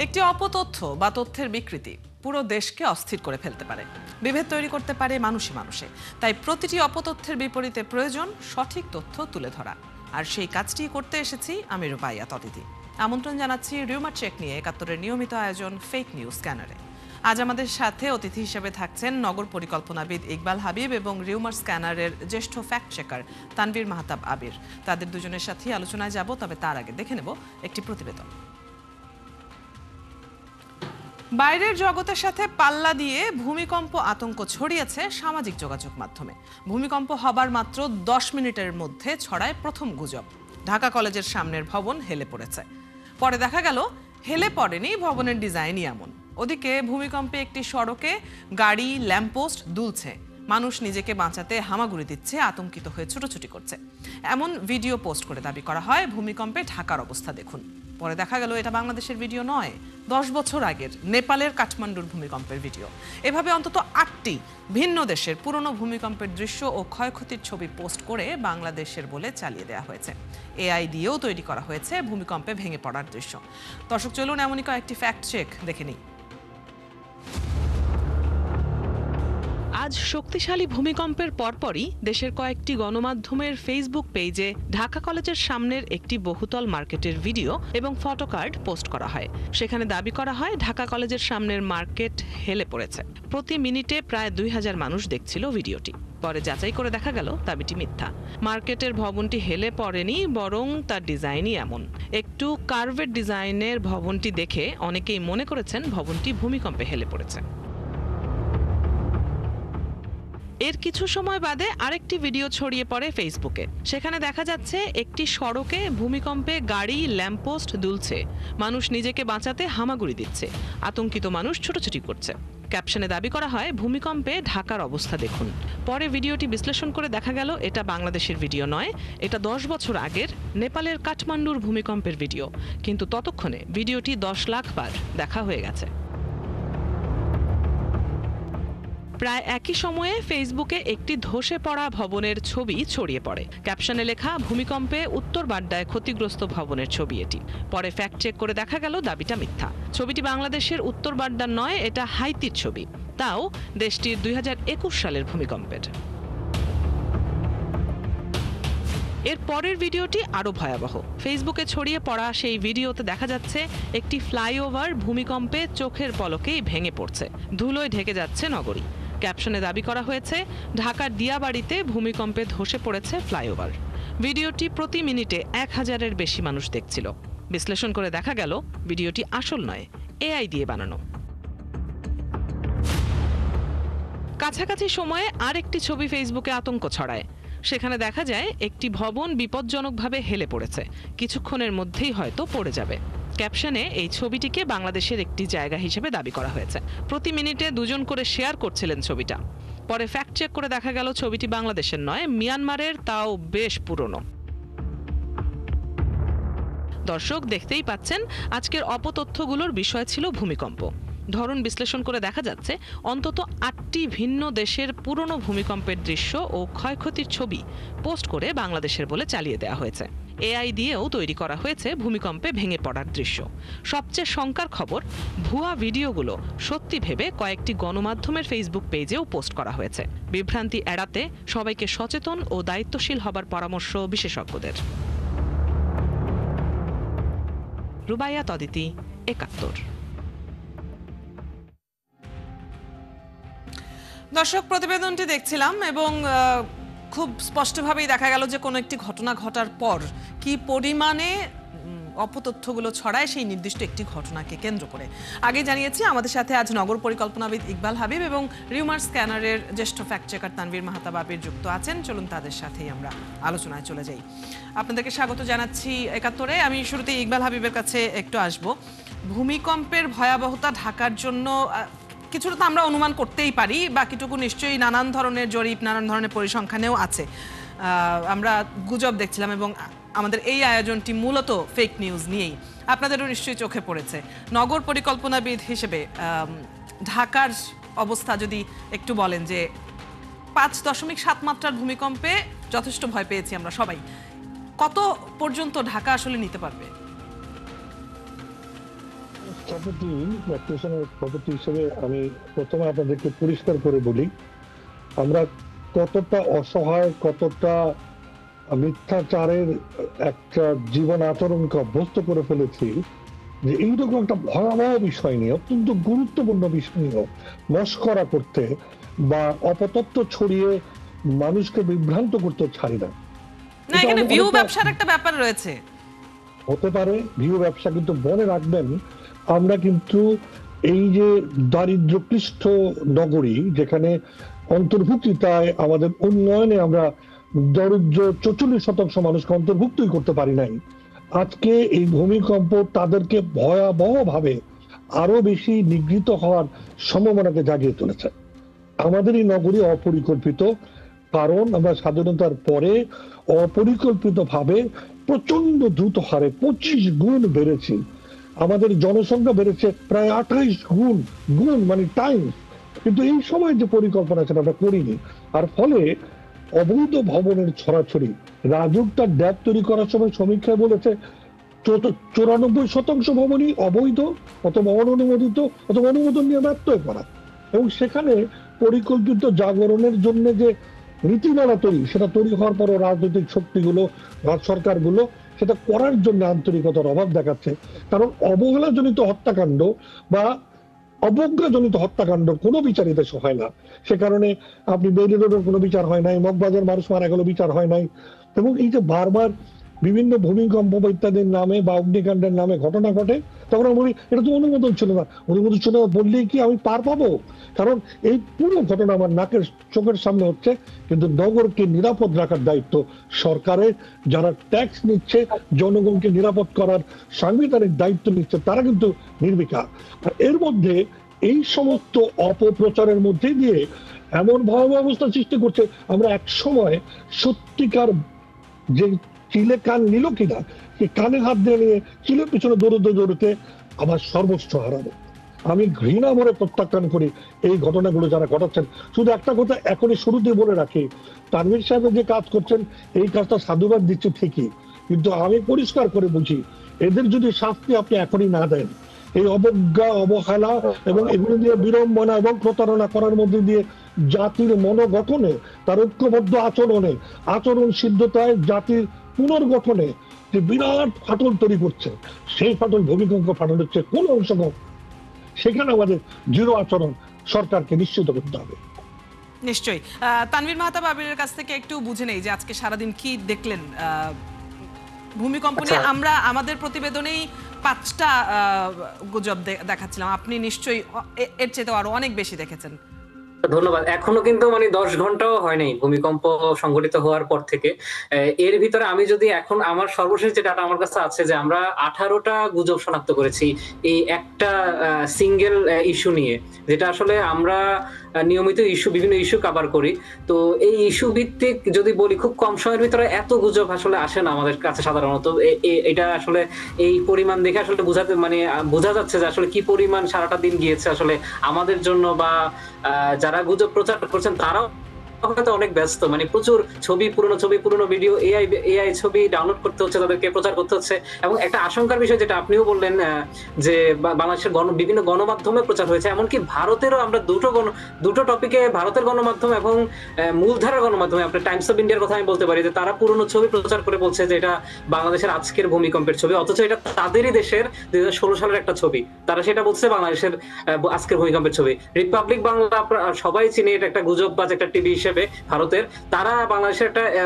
একটি অপতথ্য বা তথ্যের বিকৃতি পুরো দেশকে অস্থির করে ফেলতে পারে, বিভেদ তৈরি করতে পারে মানুষে মানুষে। তাই প্রতিটি অপতথ্যের বিপরীতে প্রয়োজন সঠিক তথ্য তুলে ধরা। আর সেই কাজটি করতে এসেছি আমি রুবাইয়া তদিতি। আমন্ত্রণ জানাচ্ছি রিউমার চেক নিয়ে ৭১-এর নিয়মিত আয়োজন ফেক নিউজ স্ক্যানারে। আজ আমাদের সাথে অতিথি হিসেবে থাকছেন নগর পরিকল্পনাবিদ ইকবাল হাবিব এবং রিউমার স্ক্যানারের জ্যেষ্ঠ ফ্যাক্ট চেকার তানভীর মাহতাব আবির। তাদের দুজনের সাথেই আলোচনায় যাব, তবে তার আগে দেখে নেব একটি প্রতিবেদন। বাইরের জগতের সাথে পাল্লা দিয়ে ভূমিকম্প আতঙ্ক ছড়িয়েছে সামাজিক যোগাযোগ মাধ্যমে। ভূমিকম্প হবার মাত্র 10 মিনিটের মধ্যে ছড়ায় প্রথম গুজব, ঢাকা কলেজের সামনের ভবন হেলে পড়েছে। পরে দেখা গেল হেলে পড়েনি, ভবনের ডিজাইনই এমন। ওদিকে ভূমিকম্পে একটি সড়কে গাড়ি, ল্যাম্পপোস্ট দুলছে, মানুষ নিজেকে বাঁচাতে হামাগুড়ি দিচ্ছে, আতঙ্কিত হয়ে ছুটোছুটি করছে। এমন ভিডিও পোস্ট করে দাবি করা হয় ভূমিকম্পে ঢাকার অবস্থা দেখুন। পরে দেখা গেল এটা বাংলাদেশের ভিডিও নয়, 10 বছর আগের নেপালের কাঠমান্ডুর ভূমিকম্পের ভিডিও। এভাবে অন্তত 8টি ভিন্ন দেশের পুরনো ভূমিকম্পের দৃশ্য ও ক্ষয়ক্ষতির ছবি পোস্ট করে বাংলাদেশের বলে চালিয়ে দেওয়া হয়েছে। এআই দিয়েও তৈরি করা হয়েছে ভূমিকম্পে ভেঙে পড়ার দৃশ্য। দর্শক চলুন এমনই কয়েকটি ফ্যাক্ট চেক দেখে নিই। আজ শক্তিশালী ভূমিকম্পের পরপরই দেশের কয়েকটি গণমাধ্যমের ফেসবুক পেজে ঢাকা কলেজের সামনের একটি বহুতল মার্কেটের ভিডিও এবং ফটোকার্ড পোস্ট করা হয়। সেখানে দাবি করা হয় ঢাকা কলেজের সামনের মার্কেট হেলে পড়েছে। প্রতি মিনিটে প্রায় 2000 মানুষ দেখছিল ভিডিওটি। পরে যাচাই করে দেখা গেল দাবিটি মিথ্যা। মার্কেটের ভবনটি হেলে পড়েনি, বরং তার ডিজাইনই এমন। একটু কার্ভেড ডিজাইনের ভবনটি দেখে অনেকেই মনে করেছেন ভবনটি ভূমিকম্পে হেলে পড়েছে। এর কিছু সময় বাদে আরেকটি ভিডিও ছড়িয়ে পড়ে ফেসবুকে। সেখানে দেখা যাচ্ছে একটি সড়কে ভূমিকম্পে গাড়ি, ল্যাম্পপোস্ট দুলছে, মানুষ নিজেকে বাঁচাতে হামাগুড়ি দিচ্ছে, আতঙ্কিত মানুষ ছুটোছুটি করছে। ক্যাপশনে দাবি করা হয় ভূমিকম্পে ঢাকার অবস্থা দেখুন। পরে ভিডিওটি বিশ্লেষণ করে দেখা গেল এটা বাংলাদেশের ভিডিও নয়, এটা 10 বছর আগের নেপালের কাঠমান্ডুর ভূমিকম্পের ভিডিও। কিন্তু ততক্ষণে ভিডিওটি 10 লাখ বার দেখা হয়ে গেছে। প্রায় একই সময়ে ফেসবুকে একটি ধসে পড়া ভবনের ছবি ছড়িয়ে পড়ে। ক্যাপশনে লেখা ভূমিকম্পে উত্তর বাড্ডায় ক্ষতিগ্রস্ত ভবনের ছবি এটি। পরে ফ্যাক্ট চেক করে দেখা গেল দাবিটা মিথ্যা। ছবিটি বাংলাদেশের উত্তর বাড্ডার নয়, এটা হাইতির ছবি, তাও দেশটির 2021 সালের ভূমিকম্পের। এর পরের ভিডিওটি আরো ভয়াবহ। ফেসবুকে ছড়িয়ে পড়া সেই ভিডিওতে দেখা যাচ্ছে একটি ফ্লাইওভার ভূমিকম্পে চোখের পলকেই ভেঙে পড়ছে, ধুলোয় ঢেকে যাচ্ছে নগরী। ক্যাপশনে দাবি করা হয়েছে ঢাকার দিয়াবাড়িতে ভূমিকম্পে ধসে পড়েছে ফ্লাইওভার। ভিডিওটি প্রতি মিনিটে 1000-এর বেশি মানুষ দেখছিল। বিশ্লেষণ করে দেখা গেল ভিডিওটি আসল নয়, এআই দিয়ে বানানো। কাছাকাছি সময়ে আরেকটি ছবি ফেসবুকে আতঙ্ক ছড়ায়। সেখানে দেখা যায় একটি ভবন বিপজ্জনকভাবে হেলে পড়েছে, কিছুক্ষণের মধ্যেই হয়তো পড়ে যাবে। ক্যাপশনে এই ছবিটিকে বাংলাদেশের একটি জায়গা হিসেবে দাবি করা হয়েছে। প্রতি মিনিটে 2 জন করে শেয়ার করছিলেন ছবিটা। পরে ফ্যাক্ট চেক করে দেখা গেল ছবিটি বাংলাদেশের নয়, মিয়ানমারের, তাও বেশ পুরনো। দর্শক দেখতেই পাচ্ছেন আজকের অপতথ্যগুলোর বিষয় ছিল ভূমিকম্প। ধরন বিশ্লেষণ করে দেখা যাচ্ছে অন্তত 8টি ভিন্ন দেশের পুরনো ভূমিকম্পের দৃশ্য ও ক্ষয়ক্ষতির ছবি পোস্ট করে বাংলাদেশের বলে চালিয়ে দেওয়া হয়েছে। এআই দিয়েও তৈরি করা হয়েছে ভূমিকম্পে ভেঙে পড়ার দৃশ্য। সবচেয়ে শঙ্কার খবর, ভুয়া ভিডিওগুলো সত্যি ভেবে কয়েকটি গণমাধ্যমের ফেসবুক পেজেও পোস্ট করা হয়েছে। বিভ্রান্তি এড়াতে সবাইকে সচেতন ও দায়িত্বশীল হবার পরামর্শ বিশেষজ্ঞদের। রুবাইয়া তদিতি, ৭১। দর্শক প্রতিবেদনটি দেখছিলাম এবং খুব স্পষ্টভাবেই দেখা গেল যে কোনো একটি ঘটনা ঘটার পর কি পরিমাণে অপতথ্যগুলো ছড়ায় সেই নির্দিষ্ট একটি ঘটনাকে কেন্দ্র করে। আগে জানিয়েছি আমাদের সাথে আজ নগর পরিকল্পনাবিদ ইকবাল হাবিব এবং রিউমার স্ক্যানারের জ্যেষ্ঠ ফ্যাক্ট চেকার তানভীর মাহতাব আবির যুক্ত আছেন। চলুন তাদের সাথেই আমরা আলোচনায় চলে যাই। আপনাদেরকে স্বাগত জানাচ্ছি ৭১-এ। আমি শুরুতে ইকবাল হাবিবের কাছে একটু আসব। ভূমিকম্পের ভয়াবহতা ঢাকার জন্য কিছুটা তো আমরা অনুমান করতেই পারি, বাকিটুকু নিশ্চয়ই নানান ধরনের জরিপ, নানান ধরনের পরিসংখ্যানেও আছে। আমরা গুজব দেখছিলাম এবং আমাদের এই আয়োজনটি মূলত ফেক নিউজ নিয়েই। আপনাদেরও নিশ্চয়ই চোখে পড়েছে। নগর পরিকল্পনাবিদ হিসেবে ঢাকার অবস্থা যদি একটু বলেন, যে 5.7 মাত্রার ভূমিকম্পে যথেষ্ট ভয় পেয়েছি আমরা সবাই, কত পর্যন্ত ঢাকা আসলে নিতে পারবে? স্থপতি প্র্যাকটিশনার স্থপতি হিসেবে আমি প্রথমে আপনাদেরকে পরিষ্কার করে বলি, আমরা কতটা অসহায়, কতটা মিথ্যাচারের একটা জীবন আচরণকে অভ্যস্ত করে ফেলেছি যে এইরকম একটা ভয়াবহ বিষয় নিয়ে, অত্যন্ত গুরুত্বপূর্ণ বিষয় নিয়ে মশকরা করতে বা অপতথ্য ছড়িয়ে মানুষকে বিভ্রান্ত করতে ছাড়ি না। না, এখানে ভিউ ব্যবসার একটা ব্যাপার রয়েছে। হতে পারে ভিউ ব্যবসা, কিন্তু মনে রাখবেন আমরা কিন্তু এই যে দারিদ্র ক্লিষ্ট নগরী, যেখানে অন্তর্ভুক্তিতায় আমাদের উন্নয়নে আমরা দরিদ্র 44% মানুষকে অন্তর্ভুক্তই করতে পারি নাই, আজকে এই ভূমিকম্প তাদেরকে ভয়াবহ ভাবে আরো বেশি নিগৃহীত হওয়ার সম্ভাবনাকে জাগিয়ে তুলেছে। আমাদের এই নগরী অপরিকল্পিত, কারণ আমরা স্বাধীনতার পরে অপরিকল্পিত ভাবে প্রচন্ড দ্রুত হারে 25 গুণ বেড়েছি। আমাদের জনসংখ্যা বেড়েছে প্রায় 28 গুণ, মানে টাইম। কিন্তু এই সময় যে পরিকল্পনা সেটা আমরা করিনি, আর ফলে অবৈধ ভবনের ছড়াছড়ি। রাজুক তার ড্যাব তৈরি করার সময় সমীক্ষায় বলেছে 94% ভবনই অবৈধ অথবা অননুমোদিত অথবা অনুমোদন নিয়ে ব্যর্থ হয়ে পড়া। এবং সেখানে পরিকল্পিত জাগরণের জন্য যে নীতিমালা তৈরি, সেটা তৈরি হওয়ার পরও রাজনৈতিক শক্তিগুলো, রাজ সরকারগুলো সেটা করার জন্য আন্তরিকতার অভাব দেখাচ্ছে। কারণ অবহেলাজনিত হত্যাকাণ্ড বা অবজ্ঞাজনিত হত্যাকাণ্ড কোনো বিচারিত হয় না। সে কারণে আপনি বেইলি রোডের কোনো বিচার হয় নাই, মগবাজার মানুষ মারা গেল বিচার হয় নাই। এবং এই যে বারবার বিভিন্ন ভূমিকম্প ইত্যাদির নামে বা অগ্নিকাণ্ডের নামে ঘটনা ঘটে, তখন আমি বলি এটা তো অনুমোদন ছিল না। অনুমোদন ছিল না বললেই কি আমি পার পাবো? কারণ এই পুরো ঘটনা আমার নাকের চোখের সামনে হচ্ছে। কিন্তু নগরকে নিরাপদ রাখার দায়িত্ব সরকারের। যারা ট্যাক্স নিচ্ছে, জনগণকে নিরাপদ করার সাংবিধানিক দায়িত্ব নিচ্ছে, তারা কিন্তু নির্বিকার। আর এর মধ্যে এই সমস্ত অপপ্রচারের মধ্যে দিয়ে এমন ভয়াবহ অবস্থা সৃষ্টি করছে, আমরা এক সময় সত্যিকার যে চিলে কান নিল কিনা, কানে হাত দিয়ে নিয়ে চিলের পিছনে দৌড়তে দৌড়তে আমার সর্বস্ব হারাবো। আমি ঘৃণা ভরে প্রত্যাখ্যান করি এই ঘটনাগুলো যারা ঘটাচ্ছেন। শুধু একটা কথা এখনই শুরুতে বলে রাখি, তানভীর সাহেব যে কাজ করছেন এই কাজটা সাধুবাদ দিচ্ছে ঠিকই, কিন্তু আমি পরিষ্কার করে বুঝি এদের যদি শাস্তি আপনি এখনই না দেন, এই অবজ্ঞা, অবহেলা এবং এগুলো দিয়ে বিড়ম্বনা এবং প্রতারণা করার মধ্যে দিয়ে জাতির মনোগঠনে, তার ঐক্যবদ্ধ আচরণে, আচরণ সিদ্ধতায়, জাতির পুনর্গঠনে যে বিরাট ফাটল তৈরি করছে, সেই ফাটল ভূমিকম্প ফাটল হচ্ছে কোন অংশ। সেখানে আমাদের দৃঢ় আচরণ সরকারকে নিশ্চিত করতে হবে। নিশ্চয়ই। তানভীর মাহতাব আবিরের কাছ থেকে একটু বুঝে নেই যে আজকে সারাদিন কি দেখলেন ভূমিকম্প নিয়ে। আমরা আমাদের প্রতিবেদনেই 5টা গুজব দেখাচ্ছিলাম, আপনি নিশ্চয়ই এর চেয়ে আরো অনেক বেশি দেখেছেন। ধন্যবাদ। এখনো কিন্তু 10 ঘন্টাও হয়নি ভূমিকম্প সংঘটিত হওয়ার পর থেকে। এর ভিতরে আমি যদি এখন আমার সর্বশেষ যে ডাটা আমার কাছে আছে, যে আমরা 18টা গুজব শনাক্ত করেছি এই একটা সিঙ্গেল ইস্যু নিয়ে, যেটা আসলে আমরা নিয়মিত বিভিন্ন ইস্যু কভার করি। তো এই ইস্যু ভিত্তিক যদি বলি, খুব কম সময়ের ভিতরে এত গুজব আসলে আসে না আমাদের কাছে সাধারণত। এটা আসলে এই পরিমাণ দেখে আসলে বোঝা যাচ্ছে যে আসলে কি পরিমাণ সারাটা দিন গিয়েছে আসলে আমাদের জন্য, বা যারা গুজব প্রচার করছেন তারাও হয়তো অনেক ব্যস্ত। প্রচুর ছবি, পুরনো ভিডিও, এআই ছবি ডাউনলোড করতে হচ্ছে, তাদেরকে প্রচার করতে হচ্ছে। এবং একটা আশঙ্কার বিষয় যেটা আপনিও বললেন, যে বাংলাদেশের বিভিন্ন গণমাধ্যমে প্রচার হয়েছে, এমনকি ভারতেরও আমরা দুটো টপিকে ভারতের গণমাধ্যম এবং মূলধারার গণমাধ্যমে, আপনার টাইমস অফ ইন্ডিয়ার কথা আমি বলতে পারি, যে তারা পুরনো ছবি প্রচার করে বলছে যে এটা বাংলাদেশের আজকের ভূমিকম্পের ছবি, অথচ এটা তাদেরই দেশের 2016 সালের একটা ছবি। তারা সেটা বলছে বাংলাদেশের আজকের ভূমিকম্পের ছবি। রিপাবলিক বাংলা সবাই চিনে, এটা একটা গুজববাজ একটা টিভি হিসেবে ভারতের। তারা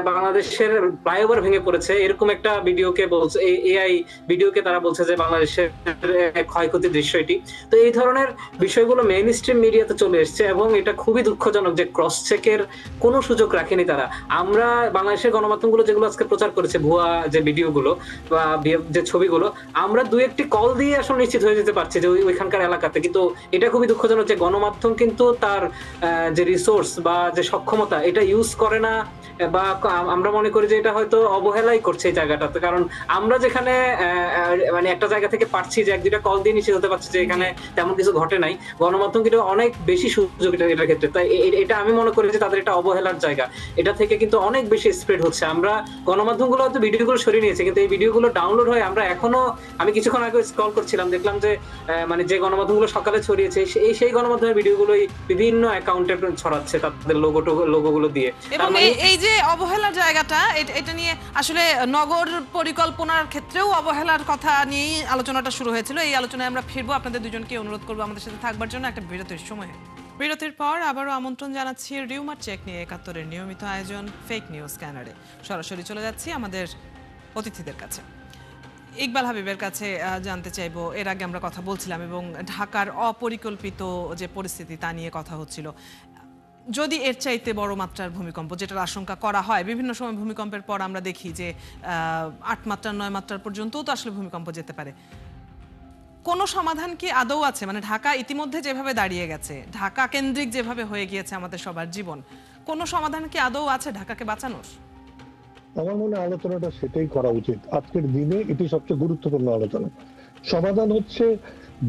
বাংলাদেশের ফ্লাইওভার ভেঙে পড়েছে এরকম একটা ভিডিওকে বলছে, এআই ভিডিওকে তারা বলছে যে বাংলাদেশের ক্ষয়ক্ষতির দৃশ্য এটি। তো এই ধরনের বিষয়গুলো মেইন স্ট্রিম মিডিয়াতে চলে এসছে, এবং এটা খুবই দুঃখজনক যে ক্রস চেকের কোনো সুযোগ রাখেনি তারা। আমরা বাংলাদেশের গণমাধ্যমগুলো যেগুলো আজকে প্রচার করেছে, ভুয়া যে ভিডিওগুলো বা যে ছবিগুলো, আমরা 2-1টি কল দিয়ে আসলে নিশ্চিত হয়ে যেতে পারছি যে ওইখানকার এলাকাতে। কিন্তু এটা খুবই দুঃখজনক যে গণমাধ্যম কিন্তু তার যে রিসোর্স বা যে সক্ষম সক্ষমতা এটা ইউজ করে না, বা আমরা মনে করি যে এটা হয়তো অবহেলাই করছে এই জায়গাটাতে। কারণ আমরা যেখানে মানে একটা জায়গা থেকে পাচ্ছি যে এক দুইটা কল দিয়ে নিশ্চিত হতে পারছি যে এখানে তেমন কিছু ঘটে নাই, গণমাধ্যম কিন্তু অনেক বেশি সুযোগ এটার ক্ষেত্রে। তাই এটা আমি মনে করি যে তাদের এটা অবহেলার জায়গা, এটা থেকে কিন্তু অনেক বেশি স্প্রেড হচ্ছে। আমরা গণমাধ্যমগুলো হয়তো ভিডিওগুলো সরিয়ে নিয়েছে, কিন্তু এই ভিডিওগুলো ডাউনলোড হয়ে আমরা এখনো, আমি কিছুক্ষণ আগে স্ক্রল করছিলাম, দেখলাম যে মানে যে গণমাধ্যমগুলো সকালে ছড়িয়েছে সেই গণমাধ্যমের ভিডিওগুলোই বিভিন্ন অ্যাকাউন্টে ছড়াচ্ছে তাদের লোগোগুলো দিয়ে। এবং এই যে অবহেলার জায়গাটা, এটা নিয়ে আসলে নগর পরিকল্পনার ক্ষেত্রেও অবহেলার কথা নিয়েই আলোচনাটা শুরু হয়েছিল। এই আলোচনায় আমরা ফিরবো, আপনাদের দুজনকে অনুরোধ করবো আমাদের সাথে থাকবার জন্য একটা বিরতির সময়। বিরতির পর আবারও আমন্ত্রণ জানাচ্ছি রিউমার চেক নিয়ে ৭১-এর নিয়মিত আয়োজন ফেক নিউজ স্ক্যানারে। সরাসরি চলে যাচ্ছি আমাদের অতিথিদের কাছে। ইকবাল হাবিবের কাছে জানতে চাইবো, এর আগে আমরা কথা বলছিলাম এবং ঢাকার অপরিকল্পিত যে পরিস্থিতি তা নিয়ে কথা হচ্ছিল। যদি এর চাইতে বড় মাত্রার ভূমিকম্প, যেটার আশঙ্কা করা হয়, বিভিন্ন সময় ভূমিকম্পের পর আমরা দেখি যে ৮ মাত্রা ৯ মাত্রার পর্যন্তও তো আসলে ভূমিকম্প যেতে পারে। কোনো সমাধান কি আদৌ আছে? মানে ঢাকা ইতিমধ্যে যেভাবে দাঁড়িয়ে গেছে, ঢাকা কেন্দ্রিক যেভাবে হয়ে গিয়েছে আমাদের সবার জীবন, কোনো সমাধান কি আদৌ আছে ঢাকাকে বাঁচানোর? আমার মনে হয় আলোচনাটা সেটাই করা উচিত। আজকের দিনে এটি সবচেয়ে গুরুত্বপূর্ণ আলোচনা। সমাধান হচ্ছে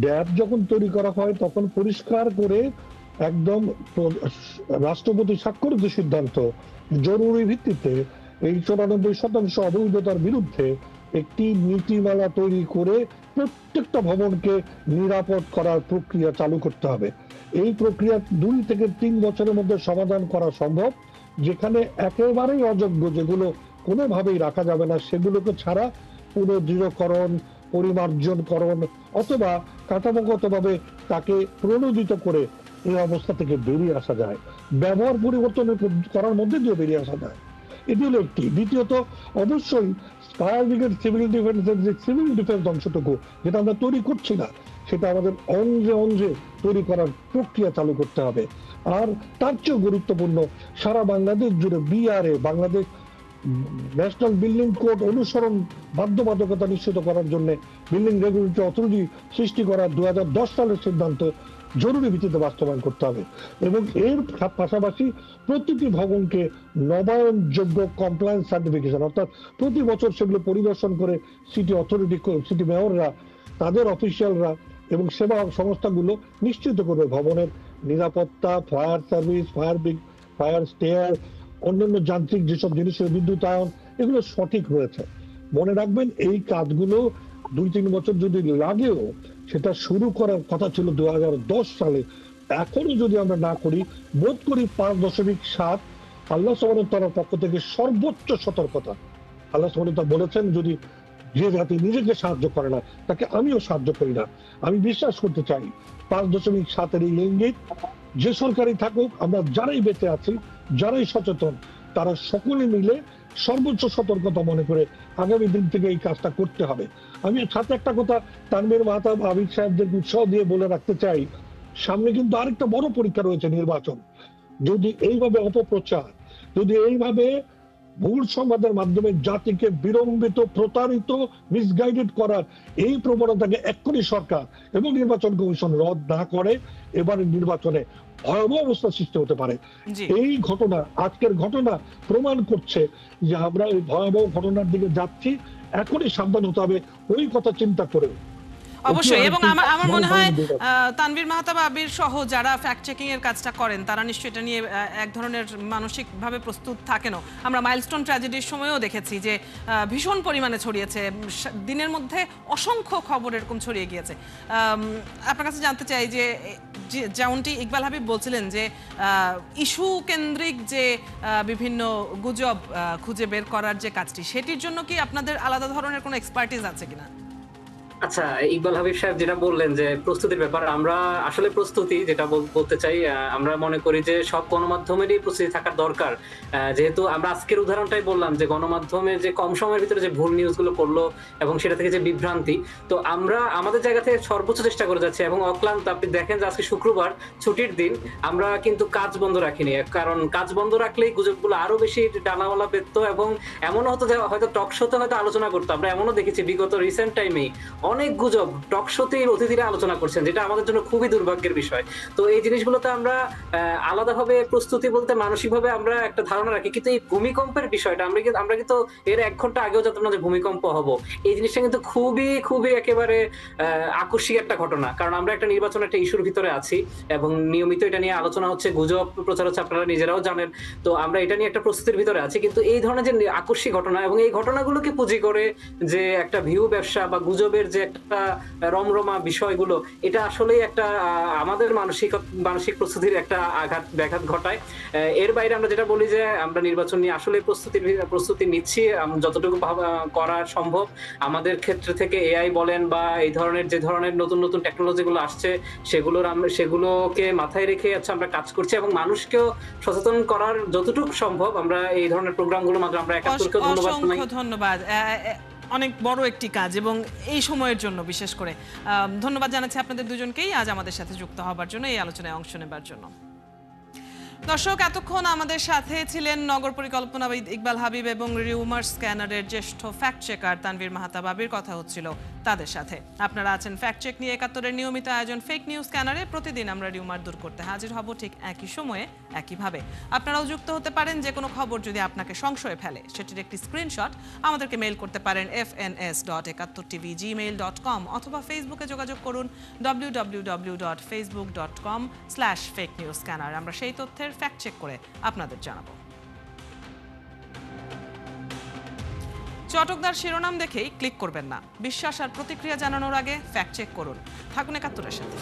ড্যাব যখন তৈরি করা হয় তখন পরিষ্কার করে একদম রাষ্ট্রপতি স্বাক্ষরিত সিদ্ধান্ত, জরুরি ভিত্তিতে এই ৯৪% অবৈধতার বিরুদ্ধে একটি নীতিমালা তৈরি করে প্রত্যেকটা ভবনকে নিরাপদ করার প্রক্রিয়া চালু করতে হবে। এই প্রক্রিয়া ২ থেকে ৩ বছরের মধ্যে সমাধান করা সম্ভব। যেখানে একেবারেই অযোগ্য, যেগুলো কোনোভাবেই রাখা যাবে না, সেগুলোকে ছাড়া পুনর্দৃঢ়করণ, পরিমার্জনকরণ অথবা কাঠামোগতভাবে তাকে প্রণোদিত করে এই অবস্থা থেকে বেরিয়ে আসা যায়, ব্যবহার পরিবর্তন করার মধ্যে দিয়ে বেরিয়ে আসা যায়। এটি হলো একটি। দ্বিতীয়ত, অবশ্যই ফায়ার ব্রিগেড সিভিল ডিফেন্সের যে সিভিল ডিফেন্স অংশটুকু যেটা আমরা তৈরি করছি না, সেটা আমাদের অঞ্জে অঞ্জে তৈরি করার প্রক্রিয়া চালু করতে হবে। আর তার চেয়েও গুরুত্বপূর্ণ, সারা বাংলাদেশ জুড়ে BRA, Bangladesh national building code অনুসরণ বাধ্যবাধকতা নিশ্চিত করার জন্য বিল্ডিং রেগুলেটরি অথরিটি সৃষ্টি করার ২০১০ সালের সিদ্ধান্ত জরুরি ভিত্তিতে বাস্তবায়ন করতে হবে। এবং এর পাশাপাশি প্রতিটি ভবনকে নবায়নযোগ্য কমপ্লায়েন্স সার্টিফিকেশন, অর্থাৎ প্রতি বছর সেগুলো পরিদর্শন করে সিটি অথরিটি, সিটি মেয়ররা, তাদের অফিসিয়ালরা এবং সেবা সংস্থাগুলো নিশ্চিত করবে ভবনের নিরাপত্তা, ফায়ার সার্ভিস, ফায়ার স্টেয়ার, অন্যান্য যান্ত্রিক যেসব জিনিসের বিদ্যুতায়ন, এগুলো সঠিক রয়েছে। মনে রাখবেন, এই কাজগুলো ২-৩ বছর যদি লাগেও সেটা শুরু করার কথা ছিল ২০১০ সালে। এখনো যদি আমরা না করি, বোধ করি ৫.৭ আল্লাহ সুবহানাহু ওয়া তাআলার পক্ষ থেকে সর্বোচ্চ সতর্কতা। আল্লাহ সুবহানাহু ওয়া তাআলা বলেছেন, যদি যে জাতি নিজেকে সাহায্য করে না তাকে আমিও সাহায্য করি না। আমি বিশ্বাস করতে চাই ৫.৭-এর এই ইঙ্গিত যে সরকারই থাকুক, আমরা যারাই বেঁচে আছি, যারাই সচেতন, তারা সকলে মিলে সর্বোচ্চ সতর্কতা মনে করে আগামী দিন থেকে এই কাজটা করতে হবে। আমি সাথে একটা কথা তানভীর মাহতাব, আবিদ সাহেবদের উৎসাহ দিয়ে বলে রাখতে চাই, সামনে কিন্তু আরেকটা বড় পরীক্ষা রয়েছে, নির্বাচন। যদি এইভাবে অপপ্রচার, যদি এইভাবে ভুল সংবাদের মাধ্যমে জাতিকে বিড়ম্বিত, প্রতারিত, মিসগাইডেড করার এই প্রবণতাকে এক্ষুনি সরকার এবং নির্বাচন কমিশন রদ না করে, এবারে নির্বাচনে ভয়াবহ অবস্থা সৃষ্টি হতে পারে। এই ঘটনা, আজকের ঘটনা প্রমাণ করছে যে আমরা এই ভয়াবহ ঘটনার দিকে যাচ্ছি। এখনই সাবধান হতে হবে ওই কথা চিন্তা করে। অবশ্যই। এবং আমার মনে হয় তানভীর মাহতাব, আবির সহ যারা ফ্যাক্ট চেকিং এর কাজটা করেন, তারা নিশ্চয়ই এটা নিয়ে এক ধরনের মানসিকভাবে প্রস্তুত থাকেনও। আমরা মাইলস্টোন ট্র্যাজেডির সময়ও দেখেছি যে ভীষণ পরিমাণে ছড়িয়েছে, দিনের মধ্যে অসংখ্য খবর এরকম ছড়িয়ে গিয়েছে। আপনার কাছে জানতে চাই যে যেমনটি ইকবাল হাবিব বলছিলেন যে ইস্যু কেন্দ্রিক যে বিভিন্ন গুজব খুঁজে বের করার যে কাজটি, সেটির জন্য কি আপনাদের আলাদা ধরনের কোনো এক্সপার্টিস আছে কিনা? আচ্ছা, ইকবাল হাবিব সাহেব যেটা বললেন যে প্রস্তুতির ব্যাপার, আমরা আসলে প্রস্তুতি যেটা বলতে চাই, আমরা মনে করি যে সব গণমাধ্যমেরই প্রস্তুতি থাকার দরকার। যেহেতু আমরা আজকের উদাহরণটাই বললাম যে গণমাধ্যমে যে কম সময়ের ভিতরে যে ভুল নিউজগুলো করলো এবং সেটা থেকে যে বিভ্রান্তি, তো আমরা আমাদের জায়গা থেকে সর্বোচ্চ চেষ্টা করে যাচ্ছি এবং অক্লান্ত। আপনি দেখেন যে আজকে শুক্রবার, ছুটির দিন, আমরা কিন্তু কাজ বন্ধ রাখিনি, কারণ কাজ বন্ধ রাখলেই গুজবগুলো আরো বেশি ডানাওয়ালা পেত এবং এমনও হতো যে হয়তো টক শোতে হয়তো আলোচনা করতো। আমরা এমনও দেখেছি বিগত রিসেন্ট টাইমেই অনেক গুজব টক শোতে অতিথিরা আলোচনা করছেন, যেটা আমাদের জন্য খুবই দুর্ভাগ্যের বিষয়। তো এই জিনিসগুলোতে আমরা আলাদাভাবে প্রস্তুতি বলতে মানসিকভাবে আমরা একটা ধারণা রাখি, কিন্তু এই ভূমিকম্পের বিষয়টা আমরা কিন্তু এর 1 ঘন্টা আগেও জানতাম না যে ভূমিকম্প হবো। এই জিনিসটা কিন্তু খুবই খুবই একেবারে আকস্মিক একটা ঘটনা, কারণ আমরা একটা নির্বাচন একটা ইস্যুর ভিতরে আছি এবং নিয়মিত এটা নিয়ে আলোচনা হচ্ছে, গুজব প্রচার হচ্ছে, আপনারা নিজেরাও জানেন। তো আমরা এটা নিয়ে একটা প্রস্তুতির ভিতরে আছি, কিন্তু এই ধরনের যে আকস্মিক ঘটনা এবং এই ঘটনাগুলোকে পুঁজি করে যে একটা ভিউ ব্যবসা বা গুজবের যে একটা রমরমা বিষয়গুলো, এটা আসলেই একটা আমাদের মানসিক প্রস্তুতির একটা ব্যাঘাত ঘটায়। এর বাইরে আমরা যেটা বলি যে আমরা নির্বাচন নিয়ে আসলে প্রস্তুতি নিচ্ছি যতটুকু করা সম্ভব। আমাদের ক্ষেত্র থেকে এআই বলেন বা এই ধরনের যে ধরনের নতুন নতুন টেকনোলজি গুলো আসছে, সেগুলোকে মাথায় রেখে আমরা কাজ করছি এবং মানুষকেও সচেতন করার যতটুকু সম্ভব আমরা এই ধরনের প্রোগ্রামগুলোর মাধ্যমে আমরা একাত্তরকে ধন্যবাদ জানাই। অসংখ্য ধন্যবাদ। অনেক বড় একটি কাজ এবং এই সময়ের জন্য বিশেষ করে ধন্যবাদ জানাচ্ছি আপনাদের দুজনকেই আজ আমাদের সাথে যুক্ত হবার জন্য, এই আলোচনায় অংশ নেবার জন্য। দর্শক, এতক্ষণ আমাদের সাথে ছিলেন নগর পরিকল্পনাবিদ ইকবাল হাবিব এবং রিউমার স্ক্যানারের জ্যেষ্ঠ ফ্যাক্ট চেকার তানভীর মাহতাব। কথা হচ্ছিল তাদের সাথে। আপনারা আছেন ফ্যাক্ট চেক নিয়ে ৭১-এর নিয়মিত আয়োজন ফেক নিউজ স্ক্যানারে। প্রতিদিন আমরা রিউমার দূর করতে হাজির হব ঠিক একই সময়ে একইভাবে। আপনারাও যুক্ত হতে পারেন। যে কোনো খবর যদি আপনাকে সংশয়ে ফেলে সেটির একটি স্ক্রিনশট আমাদেরকে মেইল করতে পারেন fns.71tv@gmail.com অথবা ফেসবুকে যোগাযোগ করুন www.facebook.com/fakenewsscanner। আমরা সেই তথ্যের ফ্যাক্ট চেক করে আপনাদের জানাবো। চটকদার শিরোনাম দেখেই ক্লিক করবেন না। বিশ্বাস আর প্রতিক্রিয়া জানানোর আগে ফ্যাক্ট চেক করুন। থাকুন ৭১-এর সাথে।